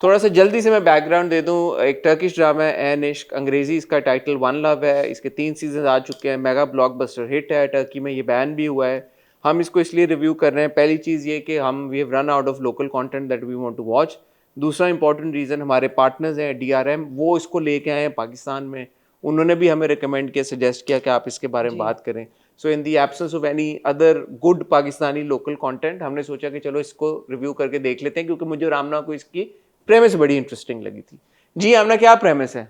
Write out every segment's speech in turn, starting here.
थोड़ा सा जल्दी से मैं बैकग्राउंड दे दूं, एक टर्किश ड्रामा है एन इश्क, अंग्रेजी इसका टाइटल वन लव है। इसके 3 सीजन आ चुके हैं, मेगा ब्लॉकबस्टर हिट है, टर्की में ये बैन भी हुआ है। हम इसको इसलिए रिव्यू कर रहे हैं, पहली चीज़ ये कि हम we have run out of local content that we want to watch. दूसरा इंपॉर्टेंट रीज़न, हमारे पार्टनर्स हैं DRM, वो इसको लेके आए हैं पाकिस्तान में, उन्होंने भी हमें रिकमेंड किया, सजेस्ट किया कि आप इसके बारे में बात करें। So in the absence of any other good Pakistani local content, हमने सोचा कि चलो इसको रिव्यू करके देख लेते हैं, क्योंकि मुझे रामना को इसकी प्रेमिस बड़ी इंटरेस्टिंग लगी थी। जी आमना, क्या प्रेमिस है?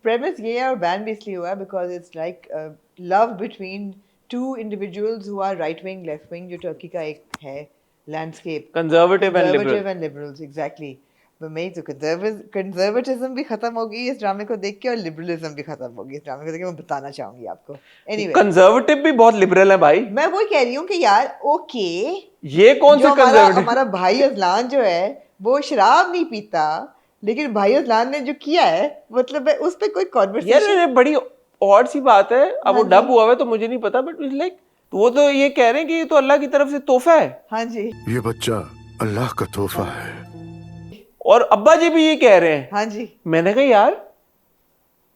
प्रेमिस ये है और बैन भी इसलिए हुआ because it's like love between two individuals who are right wing left wing, जो टर्की का एक है landscape, conservative and liberals. Exactly, मेरी तो कंजर्वेटिज्म भी खत्म होगी इस ड्रामे को देख के और लिबरलिज्म भी खत्म होगी इस ड्रामे को देख के, मैं बताना चाहूंगी आपको। एनीवे, कंजर्वेटिव भी बहुत लिबरल है भाई। मैं वही कह रही हूँ कि यार ओके, ये कौन सा कंजर्वेटिव? हमारा भाई अजलान जो है वो शराब नहीं पीता, लेकिन भाई अजलान ने जो किया है, मतलब उस पे कोई कॉन्वर्सेशन। यार ये बड़ी ऑड सी बात है। अब वो डब हुआ है तो मुझे नहीं पता, बट लाइक वो तो ये कह रहे हैं कि ये तो अल्लाह की तरफ से तोहफा है। हाँ जी, ये बच्चा अल्लाह का तोहफा है। और अब्बा जी भी ये कह रहे हैं। हाँ जी, मैंने कहा यार,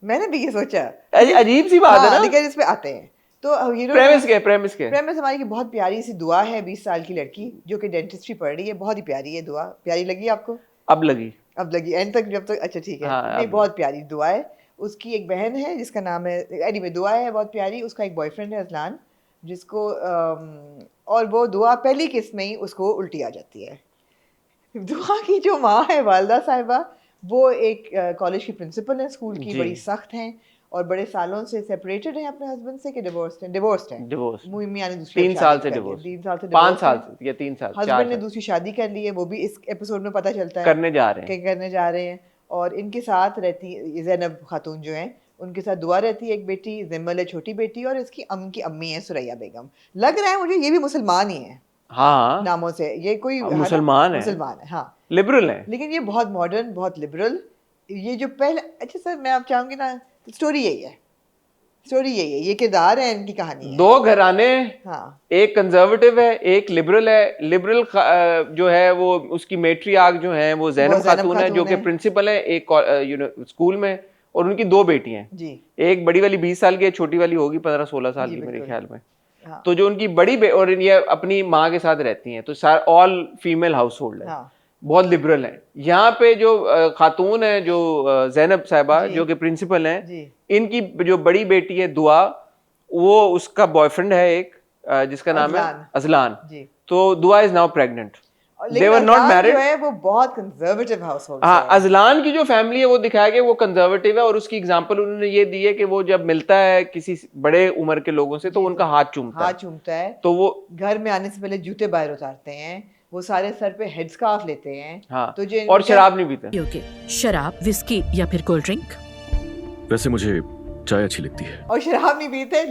मैंने भी ये सोचा, अजीब सी बात है ना। लेकिन इस पे आते हैं तो प्रेमिस के प्रेमिस हमारी की बहुत प्यारी सी दुआ है, 20 साल की लड़की जो कि डेंटिस्ट्री पढ़ रही है, बहुत ही प्यारी है दुआ। प्यारी लगी आपको? अब लगी एंड तक, जब तक अच्छा ठीक है। हाँ, नहीं, बहुत प्यारी दुआ है। उसकी एक बहन है जिसका नाम है, एनीवे दुआ है बहुत प्यारी, उसका एक बॉयफ्रेंड है अजलान, जिसको और वो दुआ पहली किस्त में ही उसको उल्टी आ जाती है। दुआ की जो माँ है वालदा साहिबा, वो एक कॉलेज की प्रिंसिपल है, स्कूल की, बड़ी सख्त हैं और बड़े सालों से सेपरेटेड हैं अपने हस्बैंड से, कि डिवोर्स्ड हैं। मियां ने दूसरी 3 साल से डिवोर्स, 5 साल से या 3 साल, हस्बैंड ने दूसरी शादी कर ली है, वो भी इस एपिसोड में पता चलता है करने जा रहे हैं। और इनके साथ रहती ज़ैनब खातून जो हैं, उनके साथ दुआ रहती है, एक बेटी जिम्मल है, छोटी बेटी, और इसकी की अम्मी है सुरैया बेगम। लग रहा है मुझे ये भी मुसलमान ही है। हाँ, नामों से ये कोई मुसलमान है, हाँ, लिबरल है, लेकिन ये बहुत मॉडर्न, बहुत लिबरल। ये जो पहले, अच्छा सर मैं आप चाहूंगी ना, स्टोरी यही है, ये किरदार है, इनकी कहानी है। 2 घराने, हाँ, एक कंजर्वेटिव है, एक लिबरल है। लिबरल जो है वो उसकी मेट्रियार्क जो है वो जैनब खातून है, जो कि प्रिंसिपल है एक स्कूल में, और उनकी 2 बेटियां हैं जी। एक बड़ी वाली 20 साल की है, छोटी वाली होगी 15-16 साल की मेरे ख्याल में। हाँ। तो जो उनकी बड़ी और ये अपनी माँ के साथ रहती हैं, तो ऑल फीमेल हाउस होल्ड है। हाँ। बहुत लिबरल है। यहाँ पे जो खातून है, जो जैनब साहिबा जो कि प्रिंसिपल हैं, इनकी जो बड़ी बेटी है दुआ, वो उसका बॉयफ्रेंड है एक जिसका नाम है अजलान। तो दुआ is now pregnant. They were not married. जो है वो बहुत कंजर्वेटिव हाउसहोल्ड से हाँ, है। अजलान की जो फैमिली है वो दिखाया गया वो कंजर्वेटिव है, और उसकी एग्जांपल उन्होंने ये दी है कि वो जब मिलता है किसी बड़े उम्र के लोगों से तो उनका हाथ चूमता है, तो वो घर में आने से पहले जूते बाहर उतारते हैं, वो सारे सर पे हेड स्कार्फ लेते हैं। हाँ, तो और शराब नहीं पीते। ओके, शराब, विस्की या फिर कोल्ड ड्रिंक? वैसे मुझे चाय अच्छी लगती है। और शराब नहीं पीते,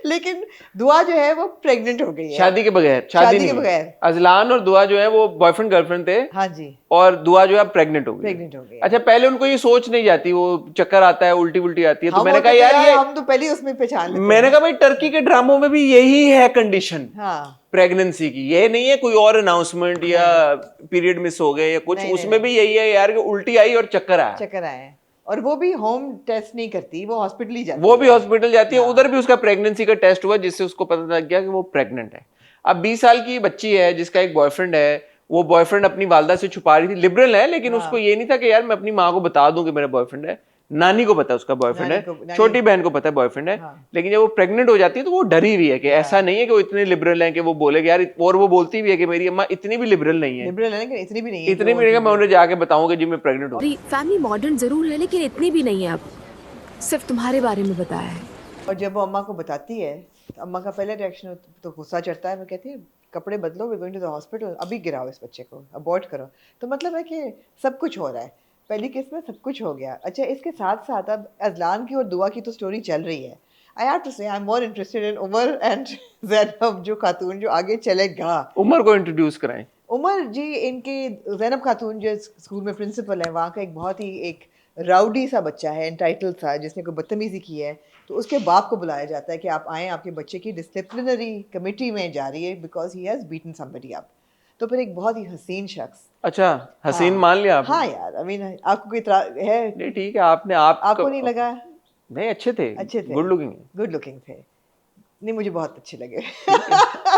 लेकिन दुआ जो है वो प्रेग्नेंट हो गई है शादी के बगैर। अजलान और दुआ जो है वो बॉयफ्रेंड गर्लफ्रेंड थे। हाँ जी। और दुआ जो है प्रेग्नेंट हो गई। अच्छा, पहले उनको ये सोच नहीं जाती, वो चक्कर आता है, उल्टी आती है, तो मैंने कहा यार ये हम तो पहले उसमें पहचान लेते हैं। मैंने कहा भाई टर्की के ड्रामों में भी यही है कंडीशन प्रेगनेंसी की, ये नहीं है कोई और अनाउंसमेंट या पीरियड मिस हो गए या कुछ, उसमें भी यही है यार कि उल्टी आई और चक्कर आया। और वो भी होम टेस्ट नहीं करती, वो हॉस्पिटल ही जाती है। वो भी हॉस्पिटल जाती है, उधर भी उसका प्रेगनेंसी का टेस्ट हुआ जिससे उसको पता लग गया कि वो प्रेग्नेंट है। अब 20 साल की बच्ची है जिसका एक बॉयफ्रेंड है, वो बॉयफ्रेंड अपनी वालदा से छुपा रही थी, लिबरल है, लेकिन उसको ये नहीं था कि यार मैं अपनी माँ को बता दूं कि मेरा बॉयफ्रेंड है। नानी को पता है उसका बॉयफ्रेंड है, छोटी बहन को पता है बॉयफ्रेंड है। लेकिन जब वो प्रेग्नेंट हो जाती है तो वो डरी हुई है कि ऐसा नहीं है कि वो इतने लिबरल है कि वो बोलेगा यार, और वो बोलती भी है कि मेरी अम्मा इतनी भी लिबरल नहीं है, इतनी भी नहीं है मैं उन्हें जाके बताऊंगा जी मैं प्रेग्नेंट हूँ। फैमिली मॉडर्न जरूर है लेकिन इतनी भी नहीं है, अब सिर्फ तुम्हारे बारे में बताया है। और जब वो अम्मा को बताती है तो अम्मा का पहला रिएक्शन तो गुस्सा चढ़ता है, वो कहती है कपड़े बदलो, we going to the hospital, अभी गिराओ इस बच्चे को, अबॉर्ट करो। तो मतलब है कि सब कुछ हो रहा है, पहली किस्त में सब कुछ हो गया। अच्छा, इसके साथ साथ अब अजलान की और दुआ की तो स्टोरी चल रही है। आई have to say I am more interested in Umar and Zainab जो खातून जो आगे चलेगा। उमर को इंट्रोड्यूस कराएं। उमर जी, इनके ज़ैनब खातून जो स्कूल में प्रिंसिपल है, वहाँ का एक बहुत ही एक राउडी सा बच्चा है, एंटाइटल्ड सा, जिसने कोई बदतमीज़ी की है, तो उसके बाप को बुलाया जाता है कि आप आएँ, आपके बच्चे की डिसिप्लिनरी कमेटी में जा रही है because he has beaten somebody up. तो फिर एक बहुत ही हसीन शख्स, अच्छा हसीन हाँ, मान लिया आपने? हाँ यार, आई मीन आपको कोई है? नहीं ठीक है, आपको नहीं लगा? नहीं, अच्छे थे, अच्छे थे, गुड लुकिंग। गुड लुकिंग थे। नहीं, मुझे बहुत अच्छे लगे।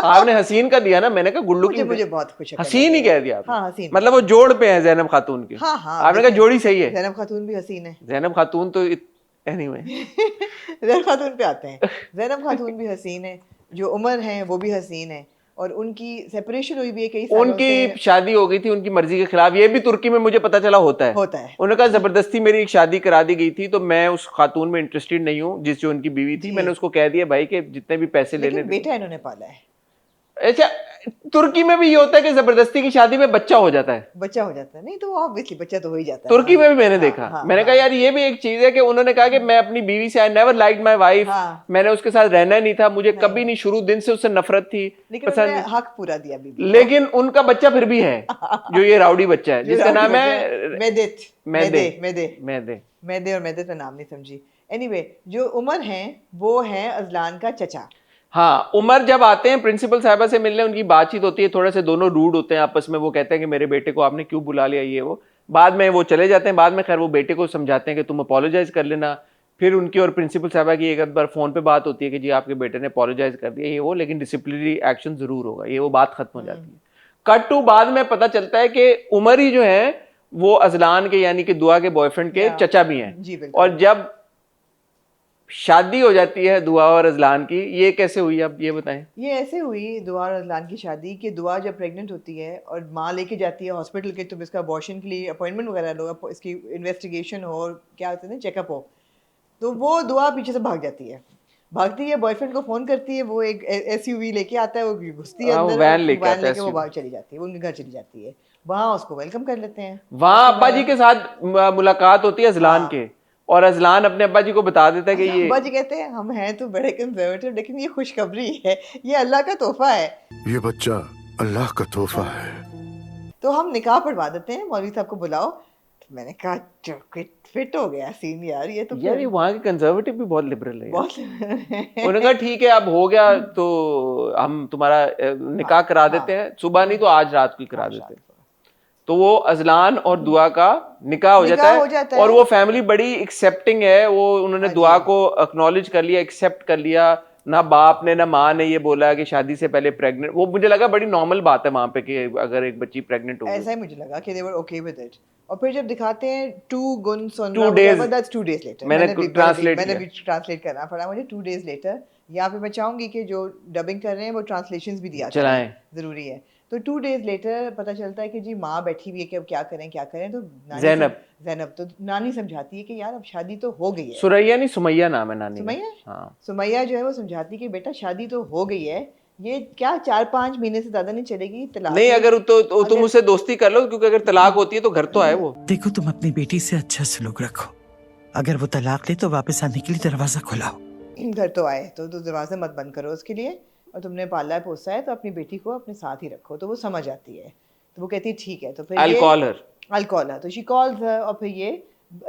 आपने हसीन का दिया ना, मैंने कहा गुड लुकिंग। मुझे बहुत खुश हसीन ही कह दिया आपने। हाँ, हसीन। मतलब वो जोड़ पे है ज़ैनब खातून की। हाँ हाँ, आपने कहा जोड़ी सही है। ज़ैनब खातून भी हसीन है। ज़ैनब खातून तो एनीवे ज़ैनब खातून पे आते हैं। ज़ैनब खातून भी हसीन है, जो उमर हैं वो भी हसीन है, और उनकी सेपरेशन हुई भी है कई सालों से। उनकी शादी हो गई थी उनकी मर्जी के खिलाफ, ये भी तुर्की में मुझे पता चला होता है। उन्होंने कहा जबरदस्ती मेरी एक शादी करा दी गई थी, तो मैं उस खातून में इंटरेस्टेड नहीं हूँ जिस जो उनकी बीवी थी। मैंने उसको कह दिया भाई कि जितने भी पैसे लेने, बेटा इन्होंने पाला है। अच्छा, तुर्की में भी ये होता है कि जबरदस्ती की शादी में बच्चा हो जाता है। बच्चा हो जाता है, नहीं तो ऑब्वियसली बच्चा तो हो ही जाता है। तुर्की में भी मैंने देखा। मैंने कहा यार ये भी एक चीज है कि उन्होंने कहा कि मैं अपनी बीवी से, I never liked my wife, मैंने उसके साथ रहना नहीं था, मुझे कभी नहीं, शुरू दिन से उससे नफरत थी, लेकिन हक पूरा दिया बीवी को। लेकिन उनका बच्चा फिर भी है, जो ये राउडी बच्चा है जिसका नाम है मैदे और मैदे तो नाम नहीं समझी। एनीवे, जो उमर हैं वो हैं अजलान का चचा। हाँ, उमर जब आते हैं प्रिंसिपल साहिबा से मिलने, उनकी बातचीत होती है, थोड़े से दोनों रूड होते हैं आपस में। वो कहते हैं कि मेरे बेटे को आपने क्यों बुला लिया, ये वो। बाद में वो चले जाते हैं। बाद में खैर वो बेटे को समझाते हैं कि तुम अपोलोजाइज कर लेना। फिर उनकी और प्रिंसिपल साहिबा की एक बार फोन पे बात होती है कि जी आपके बेटे ने अपोलोजाइज कर दिया, ये वो, लेकिन डिसिप्लिनरी एक्शन जरूर होगा, ये वो, बात खत्म हो जाती है। कट टू बाद में पता चलता है कि उमर ही जो है वो अजलान के, यानी कि दुआ के बॉयफ्रेंड के चचा भी हैं। और जब शादी हो जाती है दुआ और अजलान की, ये कैसे हुई आप ये बताएं? ये ऐसे हुई दुआ और अजलान की शादी कि दुआ जब प्रेग्नेंट होती है और माँ लेके जाती है हॉस्पिटल के, तुम इसका अबॉर्शन के लिए अपॉइंटमेंट वगैरह लो, इसकी इन्वेस्टिगेशन हो और क्या होता है ना, चेकअप हो, तो वो दुआ पीछे से भाग जाती है। भागती है, बॉयफ्रेंड को फोन करती है, वो एक SUV लेके आता है, वो घुसती है अंदर, वैन लेके वो भाग चली जाती है, वो उनके घर चली जाती है। वहाँ उसको वेलकम कर लेते हैं। वहाँ अब्बा जी के साथ मुलाकात होती है अजलान के, और अजलान अपने अब्बा जी को बता देता है कि ये, अब्बा जी कहते हैं हम हैं तो बड़े कंजर्वेटिव, लेकिन ये खुशखबरी है, ये अल्लाह का तोहफा है, ये बच्चा अल्लाह का तोहफा है, तो हम निकाह पढ़वा देते हैं, मौलवी साहब को बुलाओ। तो मैंने कहा फिट हो गया सीन यार, ये तो यार ये वहाँ के कंजर्वेटिव भी बहुत लिबरल है। बहुत उन्होंने कहा ठीक है अब हो गया तो हम तुम्हारा निकाह करा देते हैं, सुबह नहीं तो आज रात को करा देते हैं। तो वो अजलान और दुआ का निकाह हो जाता है, और वो फैमिली बड़ी एक्सेप्टिंग है। वो उन्होंने दुआ को एक्नॉलेज कर लिया, एक्सेप्ट कर लिया। ना बाप ने ना माँ ने ये बोला कि शादी से पहले प्रेग्नेंट, वो मुझे लगा बड़ी नॉर्मल बात है वहाँ पे कि अगर एक बच्ची प्रेग्नेंट हो, ऐसा ही मुझे लगा कि they were okay with it। और फिर जब दिखाते हैं 2 days later, मैंने भी ट्रांसलेट करना पड़ा मुझे, 2 days later। यहाँ पे मैं चाहूंगी कि जो डबिंग कर रहे हैं वो ट्रांसलेशंस भी दिया चलाएं, जरूरी है। तो 2 days later पता चलता है कि जी माँ बैठी हुई है कि अब क्या करें। तो ज़ैनब तो नानी समझाती है कि यार अब शादी तो हो गई है। सुरैया नहीं, सुमैया नाम है नानी। सुमैया, हाँ, सुमैया जो है वो समझाती है कि बेटा शादी तो हो गई है, ये क्या 4-5 महीने से ज्यादा नहीं चलेगी, तलाक नहीं, अगर तो तुम उससे दोस्ती कर लो, क्योंकि अगर तलाक होती है तो घर तो आए वो। देखो तुम अपनी बेटी से अच्छा सलूक रखो, अगर वो तलाक ले तो वापस आने के लिए दरवाजा खुलाओ। घर तो आए तो दरवाजा मत बंद करो उसके लिए, और तुमने पाला है पोसा है तो अपनी बेटी को अपने साथ ही रखो। तो वो समझ आती है, तो वो कहती है ठीक है। तो फिर I'll call her। तो शी कॉल्स हर, और फिर ये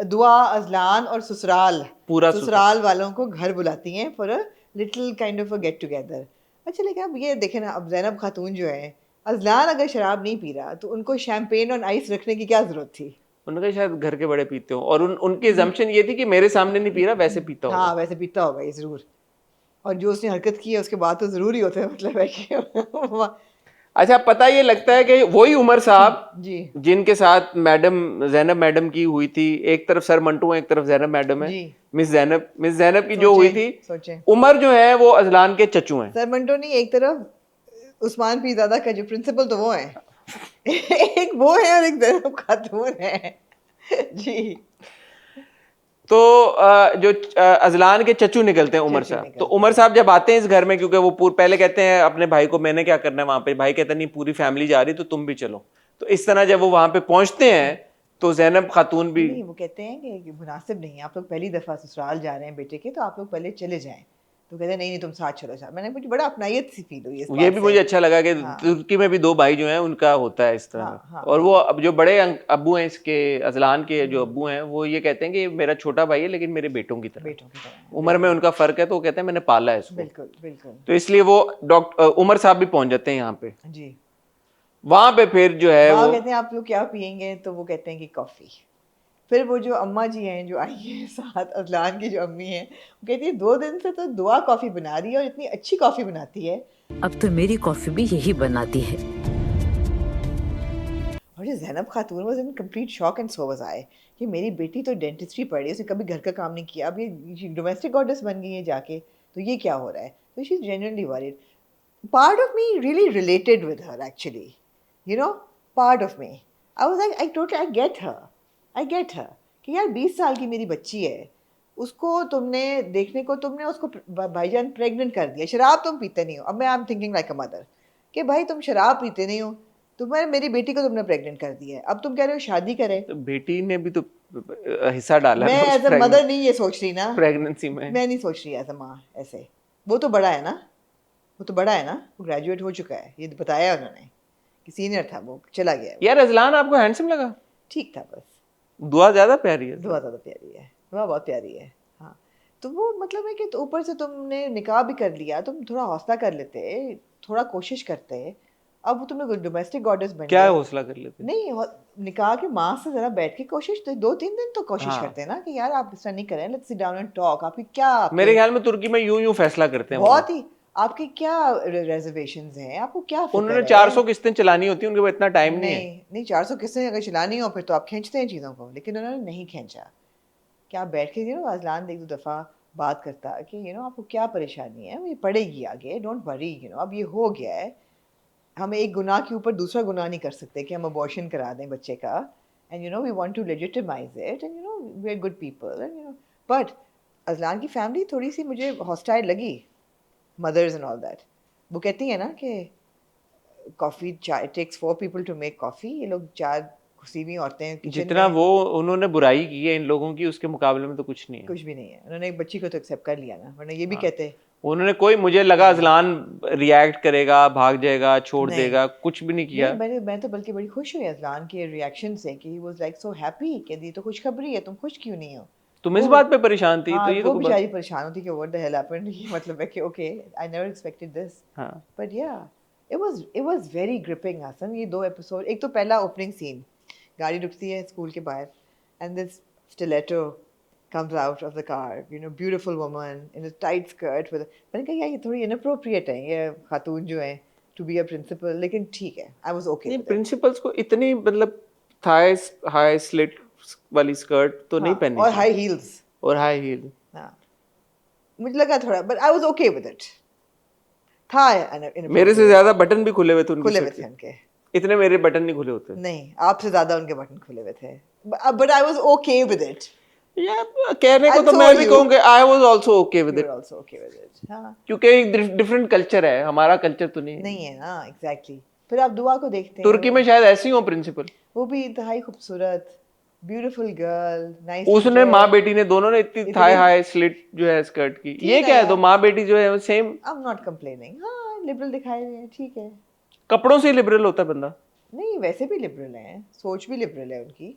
दुआ, अजलान और ससुराल वालों को घर बुलाती हैं for a little kind of a get together. अच्छा, लेकिन अब ये देखें ना, अब ज़ैनब खातून जो है, अजलान अगर शराब नहीं पी रहा तो उनको शैम्पेन और आइस रखने की क्या जरूरत थी? उनका शायद घर के बड़े पीते हो, और उनकी अजम्पशन ये थी कि मेरे सामने नहीं पी रहा, वैसे पीता होगा। हाँ, वैसे पीता होगा ये जरूर, और जो उसने हरकत की है उसके बाद तो जरूर ही होता है, मतलब है कि अच्छा, पता ये लगता है कि वही उमर साहब जी जिनके साथ ज़ैनब मैडम की हुई थी, एक तरफ सर मंटू है, एक तरफ ज़ैनब मैडम है, मिस ज़ैनब की जो हुई थी, उमर जो है वो अजलान के चचू हैं। सर मंटू नहीं, एक तरफ उस्मान पीरज़ादा का जो प्रिंसिपल तो वो है एक वो है और एक ज़ैनब खातून है जी। तो जो अजलान के चचू निकलते हैं उमर साहब, तो उमर साहब जब आते हैं इस घर में, क्योंकि वो पहले कहते हैं अपने भाई को मैंने क्या करना है वहां पे, भाई कहता नहीं पूरी फैमिली जा रही तो तुम भी चलो। तो इस तरह जब वो वहां पे पहुंचते हैं तो ज़ैनब खातून भी, नहीं, वो कहते हैं कि मुनासिब नहीं है, आप लोग पहली दफा ससुराल जा रहे हैं बेटे के, तो आप लोग पहले चले जाएं। तो कहते हैं नहीं तुम साथ चलो साथ। मुझे बड़ा अपनायत सी फील हुई ये भी मुझे अच्छा लगा कि तुर्की में भी 2 भाई जो हैं उनका होता है इस तरह। और वो अब जो बड़े अब्बू हैं इसके, अजलान के जो अब्बू हैं, वो ये कहते हैं कि मेरा छोटा भाई है लेकिन मेरे बेटों की तरह, उम्र में उनका फर्क है, तो वो कहते हैं मैंने पाला है इसको। बिल्कुल बिल्कुल। तो इसलिए वो उमर साहब भी पहुंच जाते हैं यहाँ पे जी। वहां पे फिर जो है वहाँ वो कहते हैं आप लोग क्या पियेंगे, तो वो कहते हैं कि कॉफ़ी। फिर वो जो अम्मा जी हैं जो आई हैं साथ, अजलान की जो अम्मी हैं, वो कहती है 2 दिन से तो दुआ कॉफ़ी बना रही है और इतनी अच्छी कॉफ़ी बनाती है। अब तो मेरी कॉफी भी यही बनाती है। और ये ज़ैनब खातून was in complete shock and so was I कि मेरी बेटी तो डेंटिस्ट्री पढ़ी है, उसने कभी घर का काम नहीं किया, अब ये डोमेस्टिक गॉडेस बन गई है जाके, तो ये क्या हो रहा है? तो she is genuinely worried. Part of me really related with her actually, you know, part of me. I was like, I get her. कि यार 20 साल की मेरी बच्ची है, उसको तुमने देखने को तुमने उसको भाईजान प्रेग्नेंट कर दिया, शराब तुम पीते नहीं हो। अब मैं I am thinking like a mother कि भाई तुम शराब पीते नहीं हो, तुम्हारे मेरी बेटी को तुमने प्रेग्नेंट कर दिया है, अब तुम कह रहे हो शादी करे। तो बेटी ने भी तो हिस्सा डाला मैं ना एज अ मदर नहीं ये सोच रही ना, प्रेगनेंसी में। मैं नहीं सोच रही एज अ माँ ऐसे। वो तो बड़ा है ना, वो तो बड़ा है ना, वो ग्रेजुएट हो चुका है, ये बताया उन्होंने कि सीनियर था, वो चला गया है। यार अजलान आपको हैंडसम लगा? ठीक था बस। दुआ ज्यादा प्यारी है। दुआ ज़्यादा प्यारी है, दुआ बहुत प्यारी है। हाँ, तो वो मतलब है कि तो ऊपर से तुमने निकाह भी कर लिया, तुम थोड़ा हौसला कर लेते, थोड़ा कोशिश करते। अब तुमने डोमेस्टिक गॉडेस बन क्या गए। हौसला कर लेते? नहीं निकाह के माँ से जरा बैठ के कोशिश, तो 2-3 दिन तो कोशिश हाँ। करते हैं ना कि यार आप इस तरह नहीं करें, let's sit down and talk. आपकी क्या मेरे ख्याल में तुर्की में यूं फैसला करते हैं बहुत ही आपकी क्या रिजर्वेशंस हैं, आपको क्या फिक्र उन्होंने है? 400 किस्तें चलानी होती हैं, उनके पास इतना टाइम नहीं है। नहीं 400 किस्तें अगर चलानी हो फिर तो आप खींचते हैं चीज़ों को, लेकिन उन्होंने नहीं खींचा। क्या बैठ के अजलान एक दो दफ़ा बात करता कि आपको क्या परेशानी है, ये पड़ेगी आगे, डोंट वरी, अब ये हो गया है, हम एक गुनाह के ऊपर दूसरा गुनाह नहीं कर सकते कि हम अबॉर्शन करा दें बच्चे का, and we want to legitimize it, and we are good people, and but Ajlan की फैमिली थोड़ी सी मुझे हॉस्टाइल लगी, मदर्स एंड ऑल दैट। वो कहती है ना कि कॉफ़ी चाय takes 4 people to make coffee, ये लोग 4 घुसी हुई औरतें किचन जितना में, वो उन्होंने बुराई की है इन लोगों की, उसके मुकाबले में तो कुछ नहीं है। कुछ भी नहीं है। उन्होंने एक बच्ची को तो एक्सेप्ट कर लिया ना, वरना ये भी हाँ। कहते उन्होंने कोई, मुझे लगा अजलान रिएक्ट करेगा, भाग जाएगा, छोड़ नहीं। देगा, कुछ भी नहीं किया। मैं तो बल्कि बड़ी खुश हुई अजलान के रिएक्शन से कि he was like so happy कि ये तो खुशखबरी है, तुम खुश क्यों नहीं हो? तुम इस वो- बात पे परेशान थी? हाँ, तो ये वो तो बेचारी परेशान होती कि व्हाट द हेल हैपेंड, ये मतलब है कि okay I never expected this, हाँ। But yeah it was very gripping Hasan. ये 2 एपिसोड, एक तो पहला ओपनिंग सीन, गाड़ी रुकती है स्कूल के बाहर and this stiletto comes out of the car, beautiful woman in a tight skirt with मैंने कहा यार ये थोड़ी inappropriate है ये खातून जो है to be a principal, लेकिन ठीक है, I was okay with it। Principles को इतनी मतलब थाइस हाई स्लिट वाली स्कर्ट तो नहीं पहननी और चाहिए। High heels. और हाई हील। हाँ, मुझे लगा थोड़ा, but I was okay with it। था मेरे से ज्यादा बटन भी खुले हुए थे उनके खुले हुए शर्ट थे के। उनके। इतने मेरे बटन नहीं खुले होते। नहीं, आपसे ज्यादा उनके बटन खुले हुए थे, but I was okay with it। यार कहने को And तो so मैं are भी you। कहूँगा I was also okay with You it, were also okay with it। हाँ, क्योंकि एक डिफरेंट कल्चर है, हमारा कल्चर तो नहीं है। नहीं है ना, एग्जैक्टली। फिर आप दुआ को देखते हैं, तुर्की में शायद ऐसे ही हो प्रिंसिपल। वो भी इंतहाई खूबसूरत, ब्यूटीफुल गर्ल, नाइस। उसने माँ बेटी ने दोनों ने इतनी थाई हाई स्लिट जो है स्कर्ट की, ये क्या है? तो माँ बेटी जो है same. I am not complaining. हाँ, लिबरल दिखाए हुए हैं, ठीक है। कपड़ों से लिबरल होता है बंदा। नहीं, वैसे भी लिबरल हैं, सोच भी लिबरल है उनकी।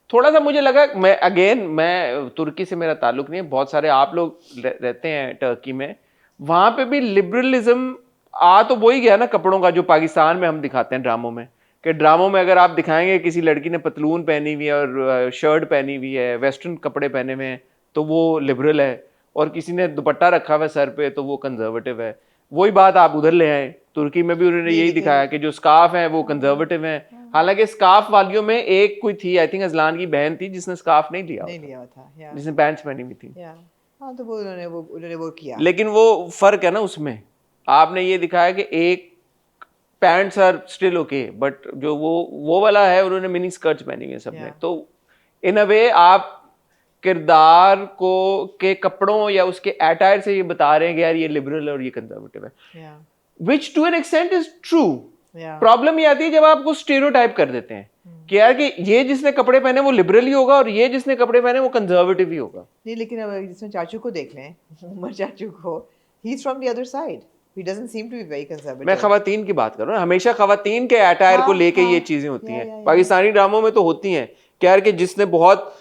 थोड़ा सा मुझे लगा, मैं तुर्की से मेरा ताल्लुक नहीं है, बहुत सारे आप लोग रहते हैं टर्की में, वहां पे भी लिबरलिज्म आ तो वही गया ना कपड़ों का, जो पाकिस्तान में हम दिखाते हैं ड्रामों में, कि ड्रामों में अगर आप दिखाएंगे किसी लड़की ने पतलून पहनी हुई है और शर्ट पहनी हुई है, वेस्टर्न कपड़े पहने हुए हैं, तो वो लिबरल है, और किसी ने दुपट्टा रखा हुआ है सर पे तो वो कंजर्वेटिव है। वही बात आप उधर ले आए, तुर्की में भी उन्होंने यही दिखाया कि जो स्कार्फ हैं वो कंजर्वेटिव हैं। हालांकि स्कार्फ वालियों में एक कोई थी, आई थिंक अजलान की बहन थी, जिसने स्कार्फ नहीं लिया था, जिसने पैंट्स पहनी हुई थी। हाँ, तो वो उन्होंने वो किया। लेकिन वो फर्क है ना उसमें, आपने ये दिखाया कि एक pants are still okay, but जो वो वाला है उन्होंने मिनी स्कर्ट्स पहनी हुई है सबने। तो इन अ वे आप किरदार को के कपड़ों या उसके अटायर से ये बता रहे हैं कि यार ये लिबरल है और ये कंजर्वेटिव है, which to an extent is true. Problem ये आती है जब आप कुछ स्टेरियोटाइप कर देते हैं कि यार कि ये जिसने कपड़े पहने वो लिबरल ही होगा और ये जिसने कपड़े पहने वो कंजर्वेटिव ही होगा। नहीं, लेकिन अब जिसमें चाचू को देख लें, उमर चाचू को, he is from the other side, he doesn't seem to be very conservative. मैं खवातीन की बात कर रहा हूँ, हमेशा खवातीन के अटायर को लेके ये चीजें होती हैं। पाकिस्तानी ड्रामों में तो होती हैं कि यार कि जिसने बहुत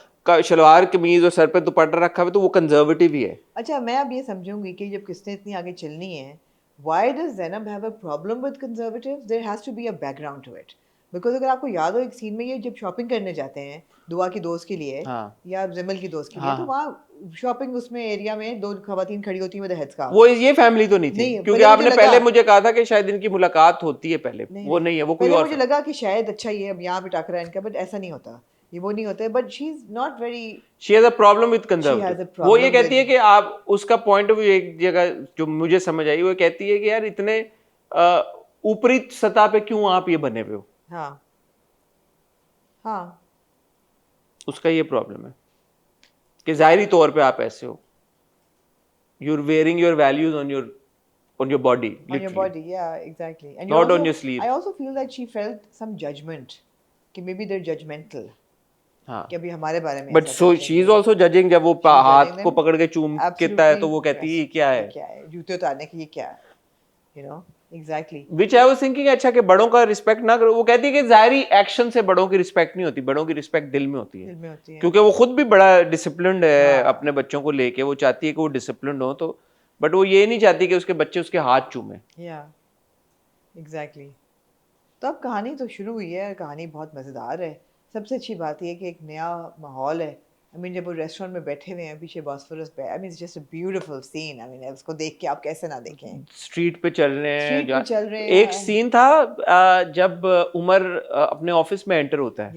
शलवार कमीज और सर पे दुपट्टा रखा हुआ तो वो कंजर्वेटिव ही है। अच्छा, मैं अब ये समझूंगी कि जब किस्तें इतनी आगे चलनी है, why does Zainab have a problem with conservatives? There has to be a background to it. Because अगर आपको याद हो एक सीन में ये जब शॉपिंग करने जाते हैं दुआ की दोस्त के लिए या जमल की दोस्त के लिए तो वहाँ शॉपिंग उसमें एरिया में दो खवातीन खड़ी होती हैं विद हेड्स स्कार्फ। वो ये फैमिली तो नहीं थी क्योंकि आपने पहले मुझे कहा था कि शायद इनकी मुलाकात होती है पहले, वो नहीं है, वो कोई और। मुझे लगा कि शायद अच्छा ये अब यहाँ पे टकरा है इनका, बट ऐसा नहीं होता, ये वो नहीं होता है। But she is not very, she has a problem with conservative. वो ये कहती है कि आप उसका पॉइंट ऑफ व्यू एक जगह जो मुझे समझ आई, वो कहती है कि यार इतने ऊपरी सतह पे क्यों आप ये बने हुए हो। हाँ हाँ, उसका ये प्रॉब्लम है कि जाहिरी तौर पे आप ऐसे हो, you are wearing your values on your body, on your body, yeah, exactly. And not on your sleeve. I also feel that she felt some judgment कि maybe they're judgmental, हाँ, कि अभी हमारे बारे में। But so she is also judging, जब वो हाथ को पकड़ के चूम कहता है तो वो कहती है क्या है जूते उतारने की, ये क्या है, you know, exactly. Which I was thinking, अच्छा कि बड़ों का रिस्पेक्ट ना करो। वो कहती है कि जाहिरी एक्शन से बड़ों की रिस्पेक्ट नहीं होती, बड़ों की रिस्पेक्ट दिल में होती है, क्योंकि वो खुद भी बड़ा डिसिप्लिन्ड है अपने बच्चों को लेके, वो चाहती है कि वो डिसिप्लिन्ड हो, तो बट वो ये नहीं चाहती कि उसके बच्चे उसके हाथ चूमे। एग्जैक्टली। तो अब कहानी तो शुरू हुई है, कहानी बहुत मज़ेदार है। सबसे अच्छी बात यह है कि एक नया माहौल है। आई मीन जब वो रेस्टोरेंट में बैठे हुए हैं पीछे बॉस्फोरस पे, I mean it's just a beautiful scene. I mean उसको देख के आप कैसे ना देखें। स्ट्रीट पे चल रहे हैं, एक सीन था जब उमर अपने ऑफिस में एंटर होता है,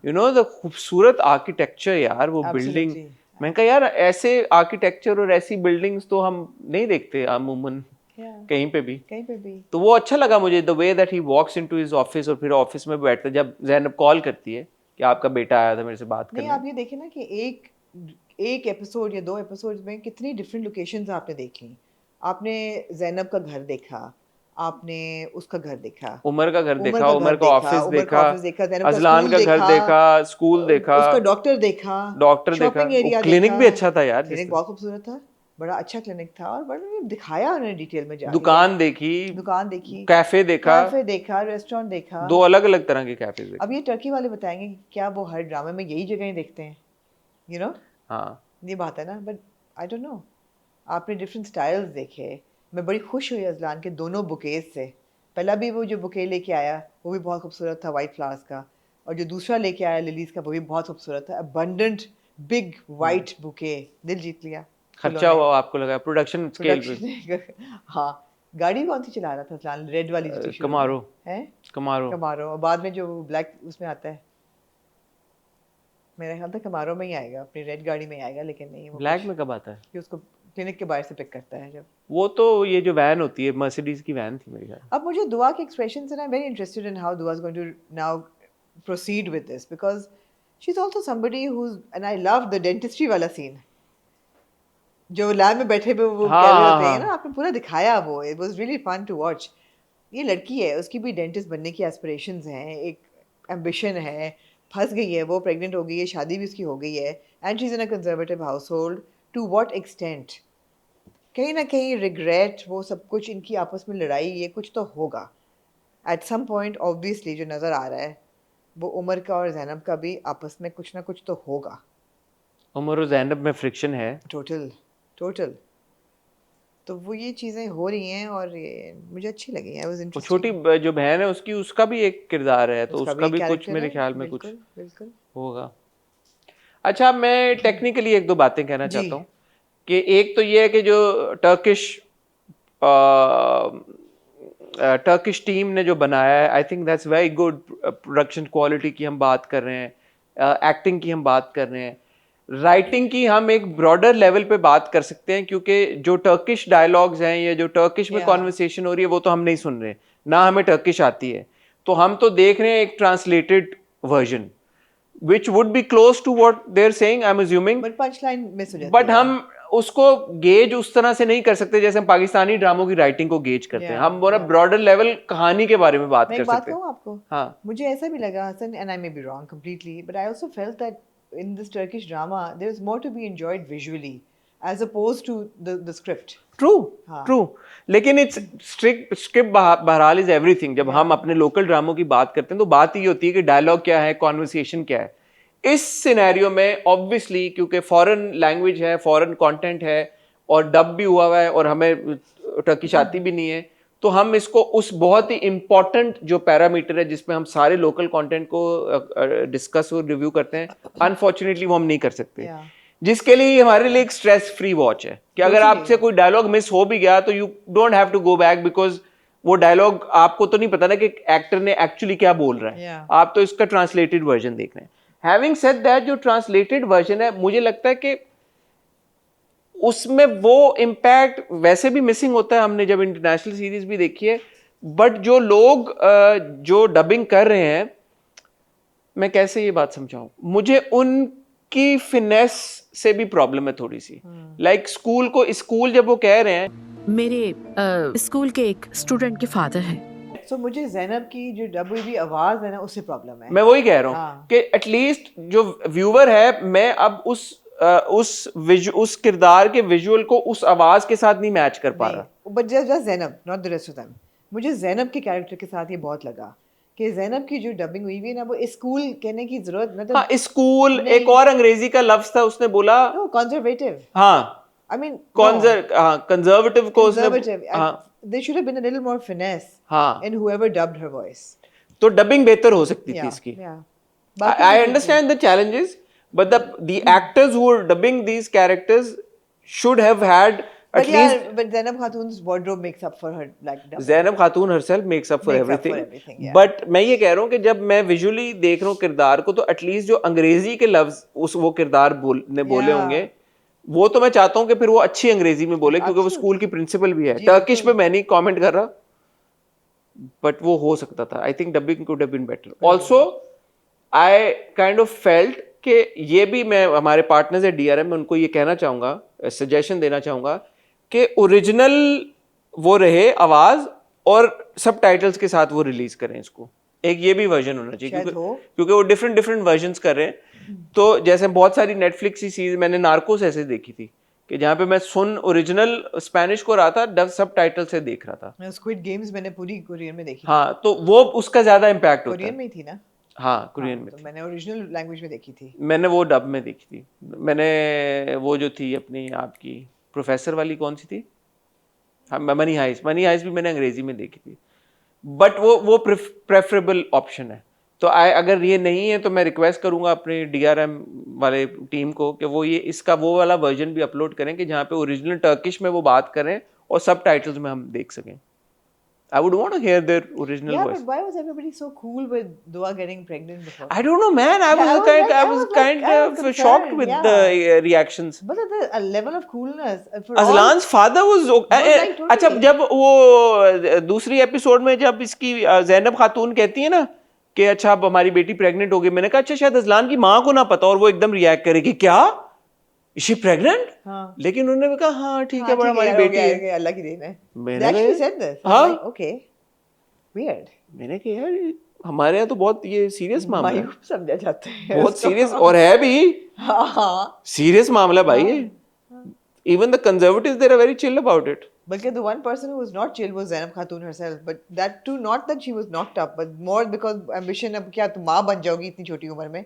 यू नो द खूबसूरत आर्किटेक्चर यार, वो बिल्डिंग, मैंने कहा यार ऐसे आर्किटेक्चर और ऐसी बिल्डिंग्स तो हम नहीं देखते अमूमन कहीं पे भी। तो वो अच्छा लगा मुझे, the way that he walks into his office, और फिर ऑफिस में बैठते जब ज़ैनब कॉल करती है कि आपका बेटा आया था मेरे से बात करने। नहीं, आप ये देखें ना कि एक एपिसोड या 2 एपिसोड में कितनी डिफरेंट लोकेशंस आपने देख ली। आपने ज़ैनब का घर देखा, आपने उसका घर देखा, उमर का घर देखा, उमर का ऑफिस देखा, अजलान का घर देखा, स्कूल देखा, उसका डॉक्टर देखा, क्लिनिक भी अच्छा था यार, क्लिनिक बहुत खूबसूरत था, बड़ा अच्छा क्लिनिक था, और बड़ा दिखाया उन्होंने डिटेल में जाके। दुकान देखी, कैफे देखा, रेस्टोरेंट देखा, 2 अलग-अलग तरह के कैफे देखे। अब ये टर्की वाले बताएंगे कि क्या वो हर ड्रामे में यही जगहें देखते हैं, यू नो? हाँ, ये बात है ना, बट आई डोंट नो, आपने डिफरेंट स्टाइल्स देखे। मैं बड़ी खुश हुई अजलान के दोनों बुकेज से। पहला भी वो जो बुके लेके आया वो भी बहुत खूबसूरत था, वाइट फ्लावर्स का, और जो दूसरा लेके आया लिलीज का वो भी बहुत खूबसूरत था। अबंडेंट बिग वाइट बुके, दिल जीत लिया। खर्चा हुआ आपको लगा प्रोडक्शन स्केल पे? हाँ। गाड़ी कौन सी चला रहा था अजलान? रेड वाली कमारो है, कमारो, और बाद में जो ब्लैक उसमें आता है, मेरा ख्याल था कमारो में ही आएगा, अपनी रेड गाड़ी में ही आएगा, लेकिन नहीं, वो ब्लैक में कब आता है? कि उसको क्लिनिक के बाहर से पिक करता है जब। वो तो ये जो वैन होती है, मर्सिडीज की वैन थी मेरे ख्याल। अब मुझे दुआ के एक्सप्रेशन से ना very interested in how Dua is going to now proceed with this, because she is also somebody who is, and I love the dentistry वाला सीन जो लैब में बैठे हुए वो कर रहे होते हैं ना, आपने पूरा दिखाया वो, it was really fun to watch. ये लड़की है, उसकी भी डेंटिस्ट बनने की एस्पिरेशंस हैं, एक एम्बिशन है, फंस गई है, वो प्रेग्नेंट हो गई है, शादी भी उसकी हो गई है, and she is in a conservative household. To what extent? कहीं ना कहीं रिग्रेट, वो सब कुछ, इनकी आपस में लड़ाई, ये कुछ तो होगा एट सम पॉइंट। ऑब्वियसली जो नज़र आ रहा है वो उमर का और ज़ैनब का भी आपस में कुछ ना कुछ तो होगा। उमर और ज़ैनब में फ्रिक्शन है टोटल। तो वो ये चीज़ें हो रही हैं और ये मुझे अच्छी लगी हैं। वो छोटी जो बहन है उसकी, उसका भी एक किरदार है, तो उसका भी कुछ मेरे ख्याल में कुछ होगा। अच्छा, मैं टेक्निकली 1-2 बातें कहना चाहता हूँ कि एक तो ये है कि जो टर्किश टीम ने जो बनाया है, I think that's very good. Production quality की हम बात कर रहे हैं, एक्टिंग की हम बात कर रहे हैं, राइटिंग की हम एक ब्रॉडर लेवल पे बात कर सकते हैं, क्योंकि जो टर्किश डायलॉग्स हैं या जो टर्किश में कॉन्वर्सेशन हो रही है वो तो हम नहीं सुन रहे, ना हमें टर्किश आती है, तो हम तो देख रहे हैं एक translated version which would be close to what they're saying, I'm assuming, but punchline miss हो जाती है। but हम उसको गेज उस तरह से नहीं कर सकते जैसे हम पाकिस्तानी ड्रामों की राइटिंग को गेज करते हैं। हम बड़ा ब्रॉडर लेवल कहानी के बारे में बात कर सकते हैं। आपको हाँ, मुझे ऐसा भी लगा Hasan, and I may be wrong completely, but I also felt that in this Turkish drama there is more to be enjoyed visually as opposed to the script. True. लेकिन इट्स स्क्रिप्ट बहरहाल इज एवरीथिंग। जब हम अपने local ड्रामों की बात करते हैं तो बात ये होती है कि डायलॉग क्या है, कॉन्वर्सेशन क्या है। इस सिनेरियो में ऑब्वियसली क्योंकि फॉरेन लैंग्वेज है, फॉरेन कंटेंट है और डब भी हुआ है और हमें टर्किश आती भी नहीं है, तो हम इसको उस बहुत ही इंपॉर्टेंट जो पैरामीटर है जिसमें हम सारे लोकल कंटेंट को डिस्कस और रिव्यू करते हैं, अनफॉर्चुनेटली वो हम नहीं कर सकते। जिसके लिए हमारे लिए एक स्ट्रेस फ्री वॉच है कि अगर आपसे कोई डायलॉग मिस हो भी गया तो you don't have to go back, because वो डायलॉग आपको तो नहीं पता ना कि एक्टर ने एक्चुअली क्या बोल रहा है, आप तो इसका ट्रांसलेटेड वर्जन देख रहे हैं। हैविंग सेड दैट, जो ट्रांसलेटेड वर्जन है मुझे लगता है कि उसमें वो इम्पैक्ट वैसे भी मिसिंग होता है, हमने जब इंटरनेशनल सीरीज भी देखी है, बट जो लोग जो डबिंग कर रहे हैं, मैं कैसे ये बात समझाऊं, मुझे उनकी फिनेस से भी प्रॉब्लम है थोड़ी सी। लाइक स्कूल जब वो कह रहे हैं, मेरे स्कूल के एक स्टूडेंट के फादर हैं। So, मुझे ज़ैनब की जो डब हुई भी आवाज है ना उससे प्रॉब्लम है। मैं वही कह रहा हूँ कि एटलीस्ट जो व्यूअर है, मैं अब उस किरदार के विजुअल को उस आवाज के साथ नहीं मैच कर पा रहा। But just Zainab, not the rest of them. मुझे ज़ैनब के कैरेक्टर के साथ ये बहुत लगा कि ज़ैनब की जो डबिंग हुई है ना, वो स्कूल कहने की जरूरत मतलब। हाँ, स्कूल एक और अंग्रेजी का लफ्ज था, उसने बोला कंजर्वेटिव। हाँ, I mean, कंजर्वेटिव को उसने, they should have been a little more finesse in whoever dubbed her voice. तो डबिंग बेहतर हो सकती थी इसकी। I understand the challenges, but the actors who are dubbing these characters should have had at least. But Zainab Khatun's wardrobe makes up for her like dubbing. Zainab Khatun herself makes up for everything. But मैं ये कह रहा हूँ कि जब मैं visually देख रहा हूँ किरदार को, तो एटलीस्ट जो अंग्रेजी के लफ्ज वो किरदार ने बोले होंगे, वो तो मैं चाहता हूँ कि फिर वो अच्छी अंग्रेजी में बोले, क्योंकि वो स्कूल की प्रिंसिपल भी है। टर्किश पे मैं नहीं कमेंट कर रहा, बट वो हो सकता था। I think dubbing could have been better. Also I kind of felt कि ये भी, मैं हमारे पार्टनर्स है DRM में, उनको ये कहना चाहूंगा, सजेशन देना चाहूंगा कि ओरिजिनल वो रहे आवाज और सबटाइटल्स के साथ वो रिलीज करें इसको। एक ये भी वर्जन होना चाहिए, क्योंकि वो डिफरेंट वर्जन्स कर रहे हैं। तो जैसे बहुत सारी नेटफ्लिक्स की सीरीज, मैंने नार्कोस ऐसे देखी थी कि जहाँ पे मैं ओरिजिनल स्पेनिश को रहा था, सबटाइटल से देख रहा था। स्क्विड गेम्स मैंने पूरी कोरियन में देखी। हाँ, तो वो उसका ज्यादा इम्पैक्ट होता है। कोरियन में थी ना? हाँ, कोरियन में तो मैंने ओरिजिनल लैंग्वेज में देखी थी। मैंने वो डब में देखी थी। मैंने वो जो थी अपनी आपकी प्रोफेसर वाली, कौन सी थी, हाँ, मनी हाइस्ट भी मैंने अंग्रेजी में देखी थी। बट वो प्रेफरेबल ऑप्शन है। तो अगर ये नहीं है तो मैं रिक्वेस्ट करूंगा अपने DRM वाले टीम को कि वो इसका वो वाला वर्जन भी अपलोड करें कि जहाँ पे ओरिजिनल टर्किश में वो बात करें और सबटाइटल्स में हम देख सकें। I would want to hear their original voice. But why was everybody so cool with Dua getting pregnant before? I don't know, man. I was kind of shocked with the reactions. But a level of coolness. Aslan's father was अच्छा, जब वो दूसरी episode में जब इसकी ज़ैनब खातून कहती है ना कि अच्छा अब हमारी बेटी प्रेग्नेंट हो गई, मैंने कहा अच्छा शायद अजलान की माँ को ना पता, और वो एकदम रिएक्ट करेगी, क्या Is she pregnant? हाँ. लेकिन उन्होंने कहा हाँ ठीक है, बड़ा हमारी बेटी है, अल्लाह की देन है। They actually said this. हाँ? Okay. Weird. मैंने कहा यार हमारे यहाँ तो बहुत ये सीरियस मामला है, समझा जाता है, बहुत सीरियस, और है भी सीरियस मामला भाई है। Even the conservatives, they are very chill about it. बल्कि the one person who was not chill was Zainab Khatun herself, but that too not that she was knocked up, but more because ambition, अब क्या तुम माँ बन जाओगी इतनी छोटी उम्र में,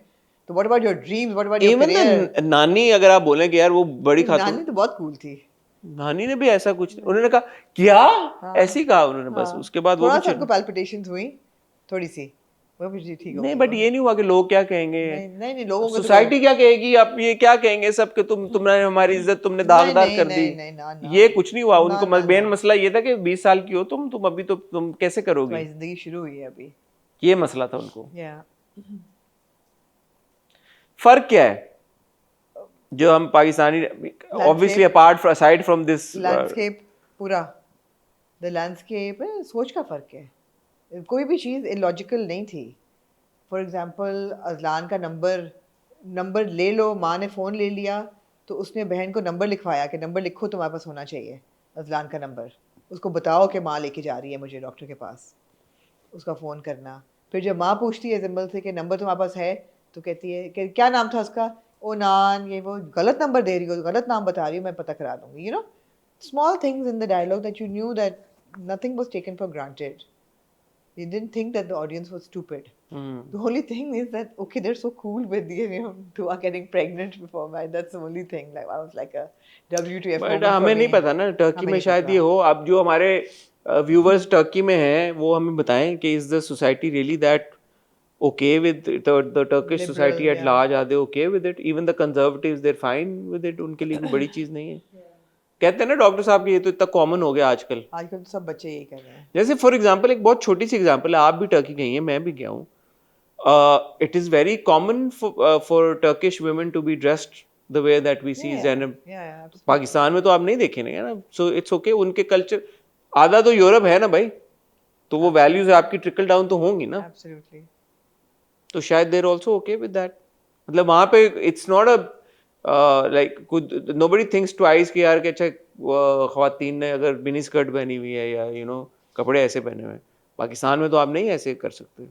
तो what about your dreams, what about your career? Even नानी, अगर आप बोलें कि यार वो बड़ी खातून, नानी तो बहुत कूल थी, नानी ने भी ऐसा कुछ, उन्होंने कहा क्या, ऐसे ही कहा उन्होंने, बस उसके बाद वो थोड़ा सा palpitations हुई, थोड़ी सी, वो भी ठीक हो नहीं, बट ये नहीं हुआ कि लोग क्या कहेंगे, नहीं लोगों को सोसाइटी क्या कहेगी, आप ये क्या कहेंगे सब कि तुमने हमारी इज्जत तुमने दागदार कर दी, ये कुछ नहीं हुआ। उनको मेन मसला ये था कि 20 साल की हो तुम अभी तो तुम कैसे करोगे, जिंदगी शुरू हुई है अभी, ये मसला था उनको। फर्क क्या है जो हम Pakistani, obviously aside from this landscape, पूरा द लैंडस्केप, सोच का फर्क है। कोई भी चीज़ इलॉजिकल नहीं थी। फॉर एग्जांपल अजलान का नंबर ले लो, माँ ने फ़ोन ले लिया तो उसने बहन को नंबर लिखवाया कि नंबर लिखो, तुम्हारे पास होना चाहिए अजलान का नंबर, उसको बताओ कि माँ लेके जा रही है मुझे डॉक्टर के पास, उसका फ़ोन करना। फिर जब माँ पूछती है जिम्बल से कि नंबर तुम्हारे पास है, तो कहती है कि क्या नाम था उसका, ओ नान, ये वो गलत नंबर दे रही हो, गलत नाम बता रही हो, मैं पता करा दूँगी। You know, small things in the dialogue that you knew that nothing was taken for granted. You didn't think that the audience was stupid. The only thing is that, okay, they're so cool with Dua getting pregnant before marriage. That's the only thing. Like I was like a WTF. But हमें नहीं पता ना, Turkey में शायद ये हो। अब जो हमारे व्यूवर्स टर्की में हैं वो हमें बताएं कि is the society really that okay with the Turkish Liberal, society at yeah. large? Are they okay with it? Even the conservatives, they're fine with it. उनके लिए कोई बड़ी चीज नहीं है. कहते हैं ना डॉक्टर साहब कि ये तो इतना कॉमन हो गया आजकल. आजकल तो सब बच्चे यही कर रहे हैं. जैसे फॉर एग्जांपल एक बहुत छोटी सी एग्जांपल है, आप भी टर्की गई हैं, मैं भी गया हूँ. It is very common for Turkish women to be dressed the way that we see Zainab. Pakistan में तो आप नहीं देखेंगे ना. So it's okay. उनके कल्चर आधा तो यूरोप है ना भाई, तो वो वैल्यूज आपकी ट्रिकल डाउन तो होंगी ना. Absolutely. तो शायद देर ऑल्सो ओके विद दैट. मतलब वहाँ पे it's not a like nobody thinks twice कि यार कि अच्छा ख्वातीन ने अगर मिनी स्कर्ट पहनी हुई है या कपड़े ऐसे पहने हुए हैं. पाकिस्तान में तो आप नहीं ऐसे कर सकते.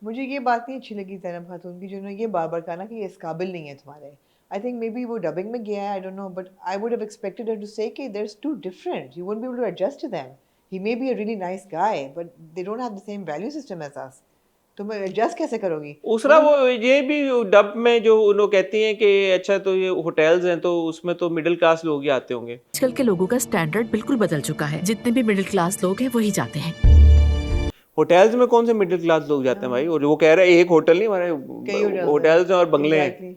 मुझे ये बात नहीं अच्छी लगी ज़ैनब खातून की, जिन्होंने ये बार बार कहा ना कि ये इस काबिल नहीं है तुम्हारे. आई थिंक मे बी वो डबिंग में गया है, I don't know, but I would have expected her to say कि there is too different, you won't be able to adjust to them. He may be a really nice guy but they don't have the same value system as us. तुम adjust कैसे करोगी? दूसरा वो ये भी dub में जो उन्होंने कहती हैं कि अच्छा तो ये होटल्स हैं तो उसमें तो मिडिल क्लास लोग ही आते होंगे. आजकल के लोगों का स्टैंडर्ड बिल्कुल बदल चुका है. जितने भी मिडिल क्लास लोग हैं वही जाते हैं. होटल्स में कौन से मिडिल क्लास लोग जाते हैं भाई? और वो कह रहे हैं एक होटल नहीं, हमारे होटल्स हैं और बंगले हैं.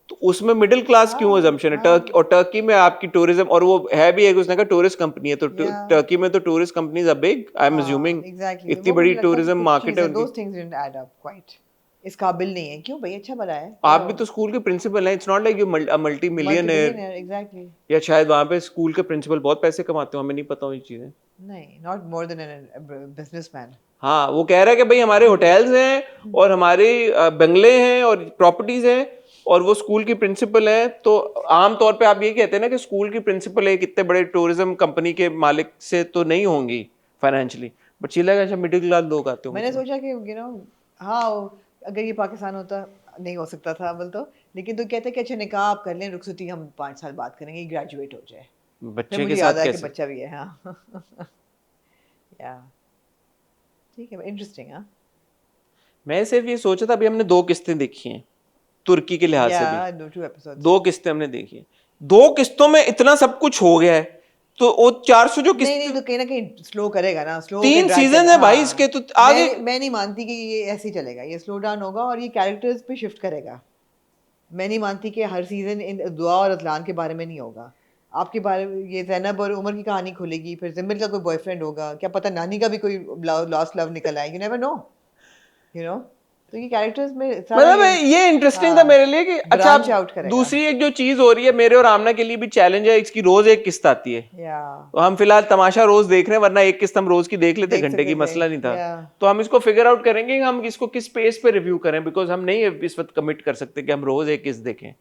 तो उसमें मिडिल क्लास क्यों अजम्पशन है? और टर्की में आपकी टूरिज्म, और वो है भी एक उसने कहा टूरिस्ट कंपनी है, तो टर्की में तो tourist companies are big. I am assuming इतनी बड़ी टूरिज्म मार्केट है those things didn't add up quite. इस काबिल नहीं है. क्यों भाई, अच्छा भला है. आप भी तो स्कूल के प्रिंसिपल हैं. It's not like you multi millionaire. Exactly. या शायद वहाँ पे स्कूल के प्रिंसिपल बहुत पैसे कमाते हो, हमें नहीं पता ये चीजें. नहीं, not more than a businessman. हाँ, वो कह रहा है कि भाई हमारे होटल्स हैं और हमारे बंगले हैं और प्रॉपर्टीज हैं और वो स्कूल की प्रिंसिपल है. तो आम तौर पे आप ये कहते हैं ना कि स्कूल की प्रिंसिपल एक इतने बड़े टूरिज्म कंपनी के मालिक से तो नहीं होंगी फाइनेंशियली, बट शी लगा अच्छा मिडिल क्लास लोग आते होंगे. मैंने सोचा कि हाँ अगर ये पाकिस्तान होता नहीं हो सकता था बोल तो, लेकिन तो कहते कि अच्छा निकाह आप कर लें, रुखसती हम 5 साल बाद करेंगे, ग्रेजुएट हो जाए. बच्चे के साथ कैसे? बच्चा भी है. हाँ. या ठीक है, इंटरेस्टिंग. हाँ, मैं सिर्फ ये सोचा था, अभी हमने 2 किस्तें देखी हैं तुर्की के लिहाज से भी. 2 किस्तें हमने देखी हैं. 2 किस्तों में इतना सब कुछ हो गया है, तो वो 400 जो किस्त नहीं तो कहीं ना कहीं स्लो करेगा ना. स्लो 3 सीजन है भाई इसके, तो आगे मैं नहीं मानती कि ये ऐसे ही चलेगा. ये स्लो डाउन होगा और ये कैरेक्टर्स पे शिफ्ट करेगा. मैं नहीं मानती कि हर सीजन इन दुआ और अदलान के बारे में नहीं होगा. आपके बारे में ये ज़ैनब और उमर की कहानी खुलेगी, फिर ज़िम्मिल का कोई बॉयफ्रेंड होगा, क्या पता नानी का भी कोई लॉस्ट लव निकल आए. You never know, you know. तो ये कैरेक्टर्स में मतलब ये इंटरेस्टिंग था मेरे लिए कि अच्छा दूसरी एक जो चीज हो रही है मेरे और आमना के लिए भी चैलेंज है, इसकी रोज एक किस्त आती है. तो हम फिलहाल तमाशा रोज देख रहे हैं, वरना एक किस्त हम रोज की देख लेते, घंटे की मसला नहीं था. तो हम इसको फिगर आउट करेंगे कि हम इसको किस पेस पे रिव्यू करें, बिकॉज हम नहीं इस वक्त कमिट कर सकते कि हम रोज एक किस्त देखें.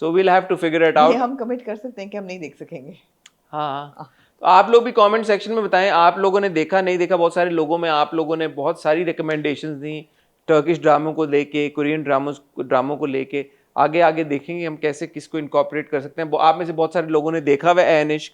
So we'll have to figure it out. हम कमिट कर सकते हैं कि हम नहीं देख सकेंगे. हाँ, तो आप लोग भी कमेंट सेक्शन में बताएं आप लोगों ने देखा नहीं देखा. बहुत सारे लोगों में आप लोगों ने बहुत सारी रिकमेंडेशंस दी टर्किश ड्रामों को लेके, कोरियन ड्रामों को लेके. आगे देखेंगे हम कैसे किसको इनकॉर्पोरेट कर सकते हैं. आप में से बहुत सारे लोगों ने देखा हुआ है एनिश्क,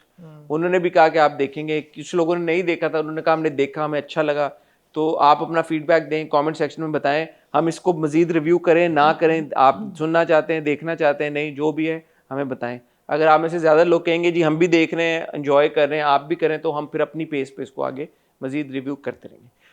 उन्होंने भी कहा कि आप देखेंगे. कुछ लोगों ने नहीं देखा था, उन्होंने कहा हमने देखा, हमें अच्छा लगा. तो आप अपना फीडबैक दें, कमेंट सेक्शन में बताएं. हम इसको मजीद रिव्यू करें ना करें, आप सुनना चाहते हैं, देखना चाहते हैं, नहीं जो भी है हमें बताएं. अगर आप में से ज़्यादा लोग कहेंगे जी हम भी देख रहे हैं, एंजॉय कर रहे हैं, आप भी करें, तो हम फिर अपनी पेस पे इसको आगे मजीद रिव्यू करते रहेंगे.